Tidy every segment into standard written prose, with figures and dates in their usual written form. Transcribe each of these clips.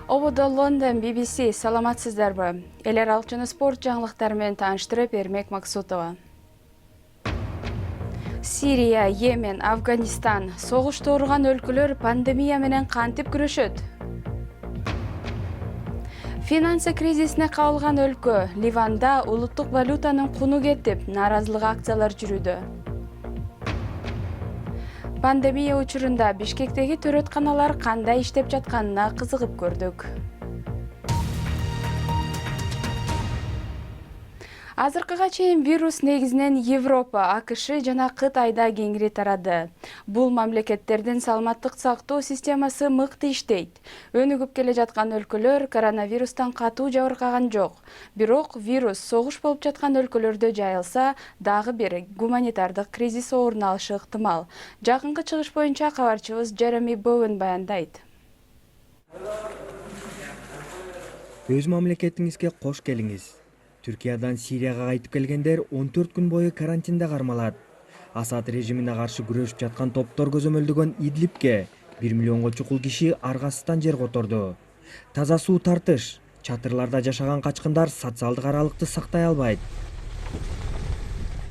Ободо Лондон BBC саламатсыздарбы. Элер алчыны спорт жаңлыктары менен тааныштырып Эрмек Максутова. Сирия, Йемен, Афганистан согушта ооруган өлкөлөр пандемия менен кантип күрөшөт? Финансы кризисине кабылган өлкө Ливанда улуттук валютанын куну кетип, нааразылык акциялар жүрүүдө. Пандемия учурунда Бишкектеги төрөтканалар кандай иштеп жатканына кызыгып көрдүк. Азыркыга чейин вирус негизинен Европа, АКШ жана Кытайда кеңири тарады. Бул мамлекеттердин саламаттык сактоо системасы мыкты иштейт. Өнүгүп келе жаткан өлкөлөр коронавирустан катуу жабыркаган жок. Бирок вирус согуш болуп жаткан өлкөлөрдө жайылса, дагы бир гуманитардык кризис орун алышы ыктымал. Жакынкы чыгыш боюнча кабарчыбыз Джереми Боуэн баяндайт. Өз мамлекетиңизге кош келиңиз. Түркиядан Сирияга кайтып келгендер 14 күн бою карантинде кармалат. Асад режимине каршы күрөшүп жаткан топтор көзөмөлдөгөн Идлибке 1 миллионго чукул киши аргасыздан жер которду. Таза суу тартыш, чатырларда жашаган качкындар социалдык аралыкты сактай албайт.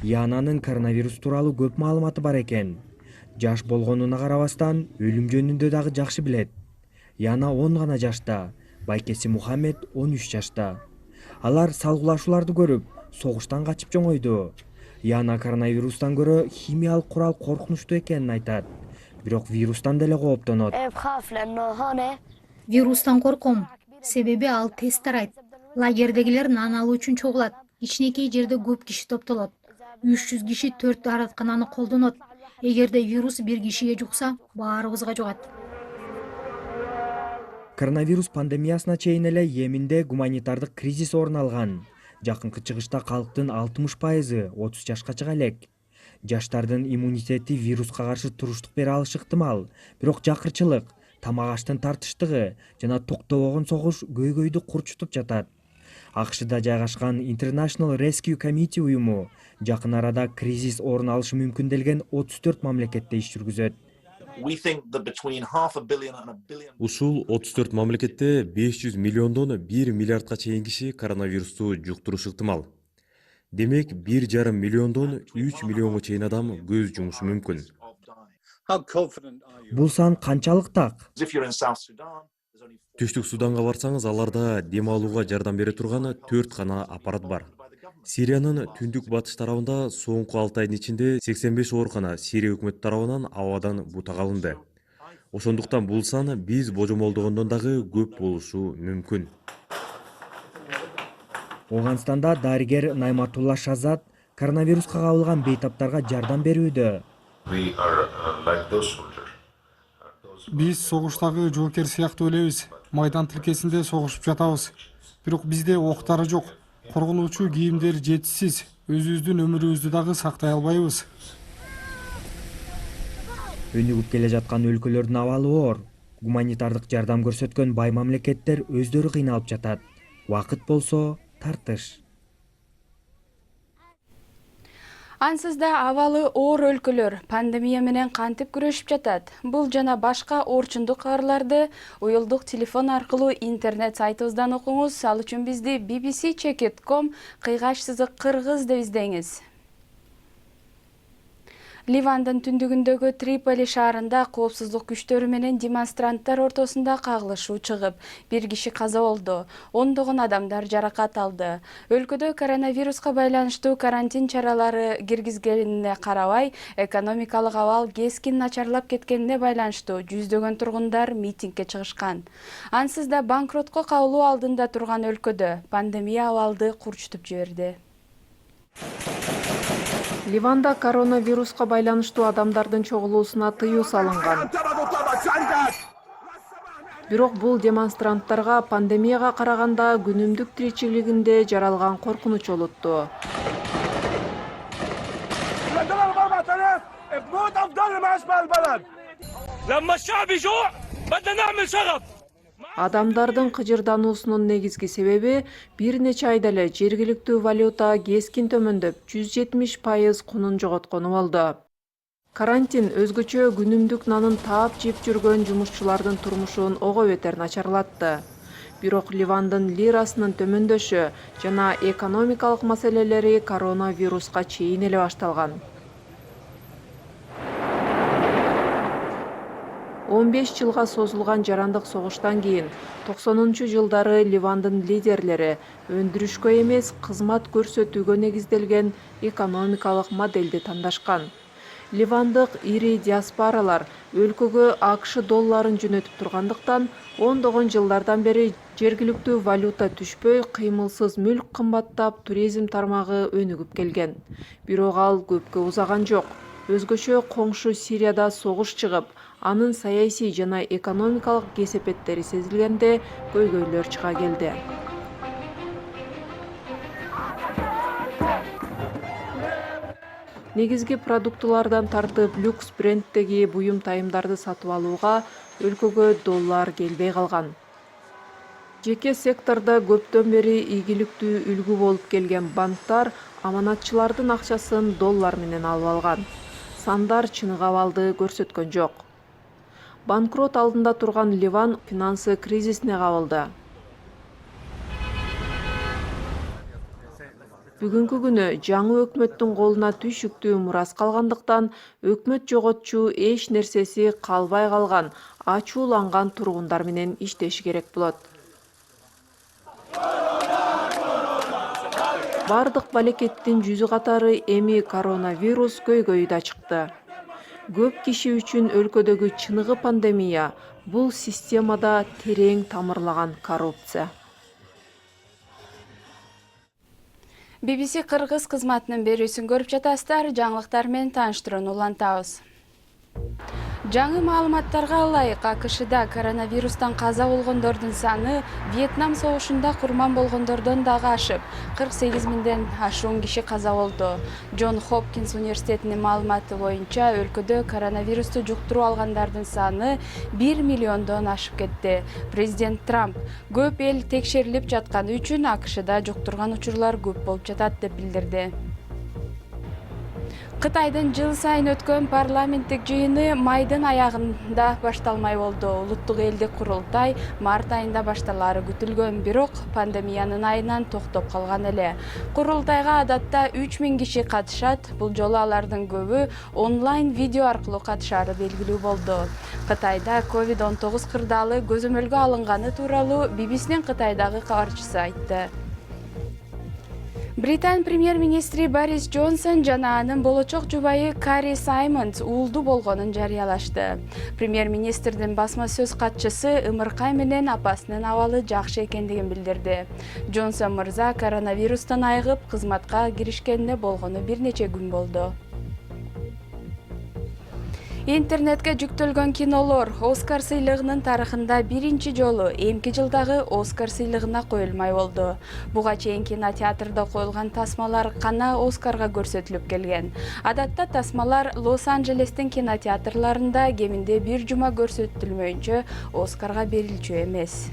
Янанын коронавирус тууралуу көп маалыматы бар экен. Жаш болгонуна карабастан өлүм жөнүндө дагы жакшы билет. Яна 10 гана жашта, байкеси Мухаммед 13 жашта. Алар салгылашууларды көрүп, согуштан качып жоңойду. Яна коронавирустан көрө химиялык курал коркунучтуу экенин айтат. Бирок вирустан деле кооптонот. Вирустан корком, себеби ал тез тарайт. Лагердегилер нан алуу үчүн чогулат. Кичинекей жерде көп киши топтолот. 300 киши 4 даараткананы колдонот. Эгерде вирус бир кишиге жукса, баарыбызга жугат. Коронавирус пандемиясына чейин эле Йеменде гуманитардык кризис орун алган. Жакынкы чыгышта калктын 60% 30 жашка чыга элек. Жаштардын иммунитети вируска каршы туруштук бере алышы ыктымал. Бирок жакырчылык, тамак аштын тартыштыгы жана токтобогон согуш көйгөйдү курчутуп жатат. АКШда жайгашкан International Rescue Committee уюму жакын арада кризис орун алышы мүмкүн делген 34 мамлекетте иш жүргүзөт. Ушул 34 мамлекетте 500 миллиондон 1 миллиардка чейин киши коронавирусту жуктурушу ыктымал. Демек, 1,5 миллиондон 3 миллионго чейин адам көз жумушу мүмкүн. Бул сан канчалык так? Түштүк Суданга барсаңыз, аларда дем алууга жардам бере турган 4 гана аппарат бар. Сириянын түндүк батыш тарабында соңку 6 айдын ичинде 85 оорукана Сирия өкмөтү тарабынан абадан бутак алынды. Ошондуктан бул сан биз божомолдогондон дагы көп болушу мүмкүн. Оганстанда дарыгер Найматулла Шазат коронавируска кабылган бейтаптарга жардам берүүдө. Биз согуштагы жоокер сыяктуу элебиз. Майдан тилкесинде согушуп жатабыз. Бирок бизде октары жок. Коргонуучу кийимдер жетишсиз. Өзүбүздүн өмүрүбүздү дагы сактай албайбыз. Өнүгүп келе жаткан өлкөлөрдүн абалы оор. Гуманитардык жардам көрсөткөн бай мамлекеттер өздөрү кыйналып жатат. Убакыт болсо тартыш. Ансыз да абалы оор өлкөлөр пандемия менен кантип күрөшүп жатат? Бул жана башка орчундук кабарларды уюлдук телефон аркылуу интернет сайтыбыздан окуңуз. Ал үчүн бизди bbc.com /кыргыз деп издеңиз. Ливандын түндүгүндөгү Триполи шаарында коопсуздук күчтөрү менен демонстранттар ортосунда кагылышуу чыгып, бир киши каза болду, ондогон адамдар жаракат алды. Өлкөдө коронавируска байланыштуу карантин чаралары киргизгенине карабай, экономикалык абал кескин начарлап кеткенине байланыштуу жүздөгөн тургундар митингге чыгышкан. Ансыз да банкротко кабылуу алдында турган өлкөдө пандемия абалды курчутуп жиберди. Ливанда коронавируска байланыштуу адамдардын чогулуусуна тыюу салынган. Бирок бул демонстранттарга пандемияга караганда күнүмдүк тиричилигинде жаралган коркунуч олутту. Адамдардын кыжырдануусунун негизги себеби бир нече айда эле жергиликтүү валюта кескин төмөндөп, 170% кунун жоготкону болду. Карантин өзгөчө күнүмдүк нанын таап жеп жүргөн жумушчулардын турмушун ого бетер начарлатты. Бирок Ливандын лирасынын төмөндөшү жана экономикалык маселелери коронавируска чейин эле башталган. 15 жылга созулган жарандык согуштан кийин 90-жылдары Ливандын лидерлери өндүрүшкө эмес, кызмат көрсөтүүгө негизделген экономикалык модельди тандашкан. Ливандык ири диаспоралар өлкөгө АКШ долларын жөнөтүп тургандыктан ондогон жылдардан бери жергиликтүү валюта түшпөй, кыймылсыз мүлк кымбаттап, туризм тармагы өнүгүп келген. Бирок ал көпкө узаган жок. Өзгөчө коңшу Сирияда согуш чыгып, анын саясий жана экономикалык кесепеттери сезилгенде көйгөйлөр чыга келди. Негизги продуктылардан тартып люкс бренддеги буюм тайымдарды сатып алууга өлкөгө доллар келбей калган. Жеке сектордо көптөн бери ийгиликтүү үлгү болуп келген банктар аманатчылардын акчасын доллар менен алып алган. Сандар чыныгы абалды көрсөткөн жок. Банкрот алдында турган Ливан финансы кризисине кабылды. Бүгүнкү күнү жаңы өкмөттүн колуна түйшүктүү мурас калгандыктан өкмөт жоготчу эч нерсеси калбай калган, ачууланган тургундар менен иштеши керек болот. Бардык балекеттин жүзү катары эми коронавирус көйгөйү да чыкты. Көп киши үчүн өлкөдөгү чыныгы пандемия бул системада терең тамырлаган коррупция. BBC Кыргыз кызматынын берүүсүн көрүп жатасыздар. Жаңылыктар менен тааныштырууну улантабыз. Жаңы маалыматтарга ылайык АКШда коронавирустан каза болгондордун саны Вьетнам согушунда курман болгондордон дагы ашып, 48 миңден ашуун киши каза болду. Джон Хопкинс университетинин маалыматы боюнча өлкөдө коронавирусту жуктуруп алгандардын саны 1 миллиондон ашып кетти. Президент Трамп көп эл текшерилип жатканы үчүн АКШда жуктурган учурлар көп болуп жатат деп билдирди. Кытайдын жыл сайын өткөн парламенттик жыйыны майдын аягында башталмай болду. Улуттук элдик курултай март айында башталары күтүлгөн, бирок пандемиянын айынан токтоп калган эле. Курултайга адатта 3000 киши катышат. Бул жолу алардын көбү онлайн видео аркылуу катышары белгилүү болду. Кытайда COVID-19 кырдаалы көзөмөлгө алынганы тууралуу BBC'нин Кытайдагы кабарчысы айтты. Британ премьер-министри Борис Джонсон жана анын болочок жубайы Кари Саймонс уулду болгонун жарыялашты. Премьер-министрдин басма сөз катчысы ымыркай менен апасынын абалы жакшы экендигин билдирди. Джонсон мырза коронавирустан айыгып, кызматка киришкенине болгону бир нече күн болду. Интернетке жүктөлгөн кинолор Оскар сыйлыгынын тарыхында биринчи жолу эмки жылдагы Оскар сыйлыгына коюлмай болду. Буга чейин кинотеатрда коюлган тасмалар гана Оскарга көрсөтүлүп келген. Адатта тасмалар Лос-Анджелестин кинотеатрларында кеминде бир жума көрсөтүлмөйүнчө Оскарга берилчү эмес.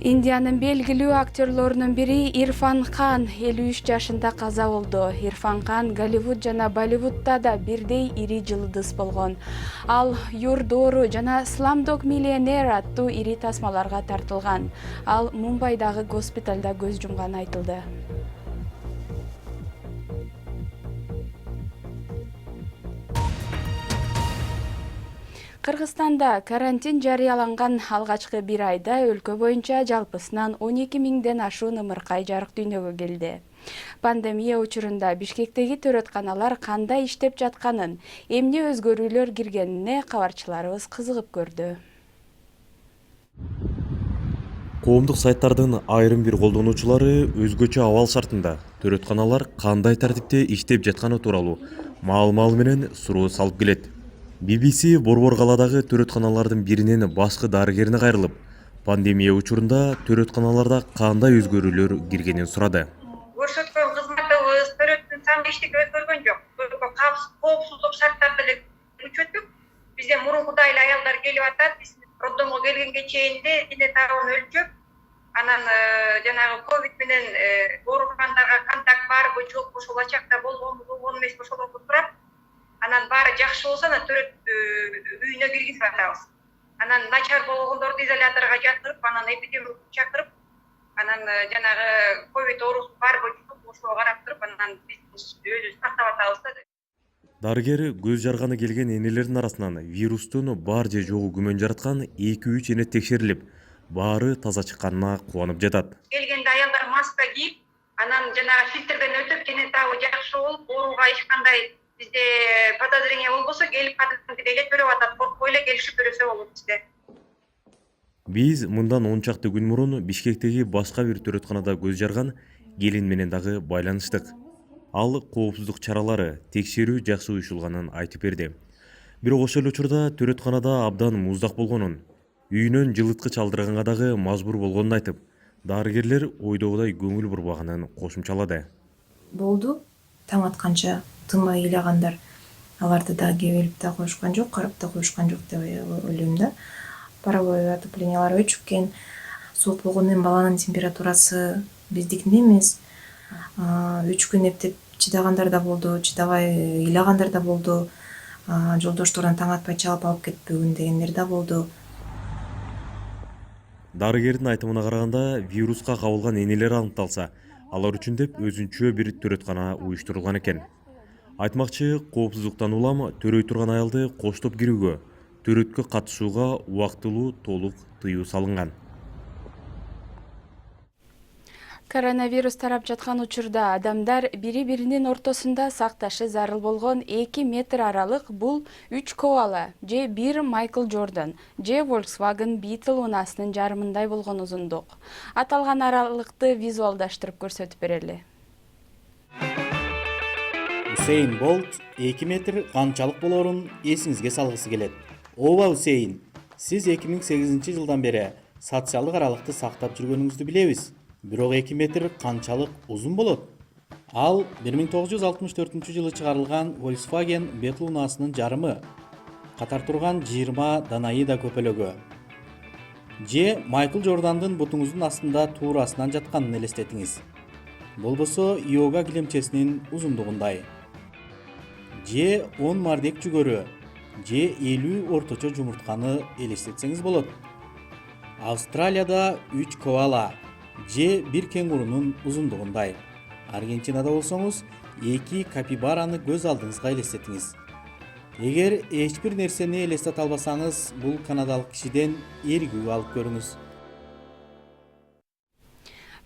Индиянын белгилүү актерлорунун бири Ирфан Хан 53 жашында каза болду. Ирфан Хан Голливуд жана Болливудда да бирдей ири жылдыз болгон. Ал Юрдору жана Slumdog Millionaire аттуу ири тасмаларга тартылган. Ал Мумбайдагы госпиталда көз жумганы айтылды. Кыргызстанда карантин жарыяланган алгачкы бир айда өлкө боюнча жалпысынан 12 миңден ашуун ымыркай жарык дүйнөгө келди. Пандемия учурунда Бишкектеги төрөтканалар кандай иштеп жатканын, эмне өзгөрүүлөр киргенине кабарчыларыбыз кызыгып көрдү. Коомдук сайттардын айрым бир колдонуучулары өзгөчө абал шартында төрөтканалар кандай тартипте иштеп жатканы тууралуу маал-маал менен суроо салып келет. BBC Борбор калаадагы төрөтканалардын биринин башкы дарыгерине кайрылып, пандемия учурунда төрөтканаларда кандай өзгөрүүлөр киргенин сурады. Көрсөткөн кызматыбыз, төрөттүн саны эчтеке өзгөргөн жок. Коопсуздук шарттарды эле күчөттүк. Бизде мурункудай эле аялдар келип атат. Биз роддомго келгенге чейин дене табын өлчөп, анан жанагы ковид менен ооругандарга контакт барбы, жокпу, ошол ачакта болгонбу, болгон эмеспи, ошолорду сурап, анан баары жакшы болсо анан төрөт үйүнө киргизип атабыз. анан начар болгондорду изоляторго жатырып, анан эпидемиолог чакырып, анан жанагы ковид оорусу барбы жок ошого карап туруп, анан биз өзүбүздү сактап атабыз да. Дарыгер көз жарганы келген энелердин арасынан вирустун бар же жогу күмөн жараткан 2-3 эне текшерилип, баары таза чыкканына кубанып жатат. Келгенде аялдар маска кийип, анан жанагы фильтрден өтүп, дене табы жакшы болуп, ооруга эч кандай бизде подозрение болбосо, келип кадимкидей эле төрөп атат, коркпой эле келишип төрөсө болот бизде. Биз мындан 10 чакты күн мурун Бишкектеги башка бир төрөтканада көз жарган келин менен дагы байланыштык. Ал коопсуздук чаралары, текшерүү жакшы уюшулганын айтып берди. Бирок ошол эле учурда төрөтканада абдан муздак болгонун, үйүнөн жылыткыч алдырганга дагы мажбур болгонун айтып, дарыгерлер ойдогудай көңүл бурбаганын кошумчалады. Болду, таң атканча тынбай ыйлагандар. Аларды да кебелип да коюшкан жок, карап да коюшкан жок деп ойлойм да. Паровой отоплениялар өчүккен, суук болгондон кийин баланын температурасы биздикиндей эмес. 3 күн эптеп чыдагандар да болду, чыдабай ыйлагандар да болду. Жолдошторунан таң атпай чалып алып кетпегин дегендер да болду. Дарыгердин айтымына караганда, вируска кабылган энелер аныкталса, алар үчүн деп өзүнчө бир төрөткана уюштурулган экен. Айтмакчы, коопсуздуктан улам төрөй турган аялды коштоп кирүүгө, төрөткө катышууга убактылуу толук тыюу салынган. Коронавирус тарап жаткан учурда адамдар бири-биринин ортосунда сакташы зарыл болгон 2 метр аралык бул 3 коала же 1 Майкл Джордан же Volkswagen Beetle унаасынын жарымындай болгон узундук. Аталган аралыкты визуалдаштырып көрсөтүп берели. Усейн Болт 2 метр канчалык болорун эсиңизге салгысы келет. Ооба Усейн, сиз 2008 жылдан бери социалдык аралыкты сактап жүргөнүңүздү билебиз. Бирок 2 метр канчалык узун болот? Ал 1964 жылы чыгарылган Volkswagen Beetle унаасынын жарымы. Катар турган 20 Данаида көпөлөгү. Же Майкл Джордандын бутуңуздун астында туурасынан жатканын элестетиңиз. Болбосо йога килемчесинин узундугундай. Же 10 мардек жүгөрү, же 50 орточо жумуртканы элестетсеңиз болот. Австралияда 3 коала, же 1 кенгурунун узундугундай. Аргентинада болсоңуз 2 капибараны көз алдыңызга элестетиңиз. Эгер эч бир нерсени элестете албасаңыз, бул канадалык кишиден эргүү алып көрүңүз.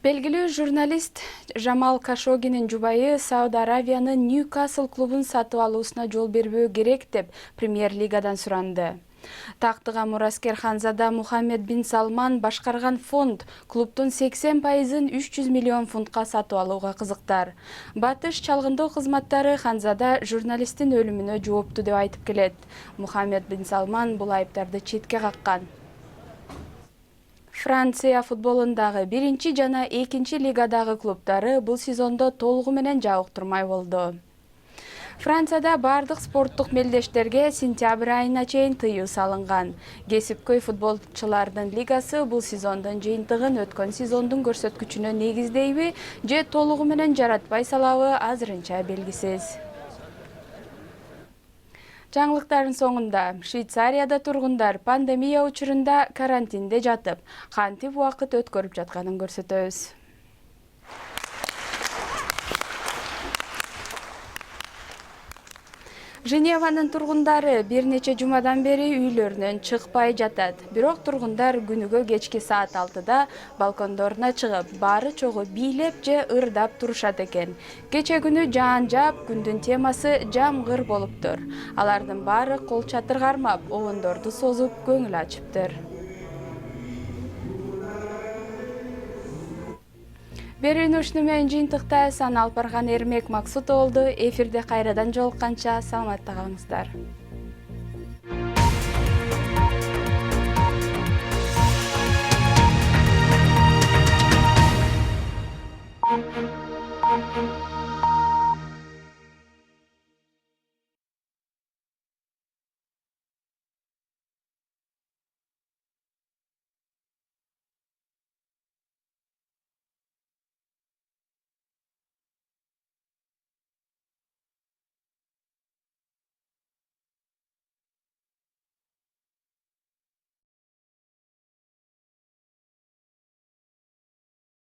Белгилүү журналист Жамал Кашогинин жубайы Сауд Аравиянын Ньюкасл клубун сатып алуусуна жол бербөө керек деп Премьер-лигадан суранды. Тактыга мураскер ханзада Мухаммед бин Салман башкарган фонд клубтун 80%-ын 300 миллион фунтка сатып алууга кызыктар. Батыш чалгындоо кызматтары ханзада журналисттин өлүмүнө жоопту деп айтып келет. Мухаммед бин Салман бул айыптарды четке каккан. Франция футболундагы 1 жана 2 лигадагы клубтары бул сезондо толугу менен жабыктырмай болду. Францияда бардык спорттук мелдештерге сентябрь айына чейин тыюу салынган. Кесипкөй футболчулардын лигасы бул сезондун жыйынтыгын өткөн сезондун көрсөткүчүнө негиздейби же толугу менен жаратпай салабы азырынча белгисиз. Жаңылыктардын соңунда Швейцарияда тургундар пандемия учурунда карантинде жатып, кантип убакыт өткөрүп жатканын көрсөтөбүз. Женеванын тургундары бир нече жумадан бери үйлөрүнөн чыкпай жатат. Бирок тургундар күнүгө кечки саат 6-да балкондоруна чыгып, баары чогуу бийлеп же ырдап турушат экен. Кече күнү жаан жаап, күндүн темасы жамгыр болуптур. Алардын баары кол чатыр кармап, обондорду созуп көңүл ачыптыр. Берүүнү менен жыйынтыкта Сан Алпарган Эрмек Максутов болду. Эфирде кайрадан жолукканча саламатта калыңыздар.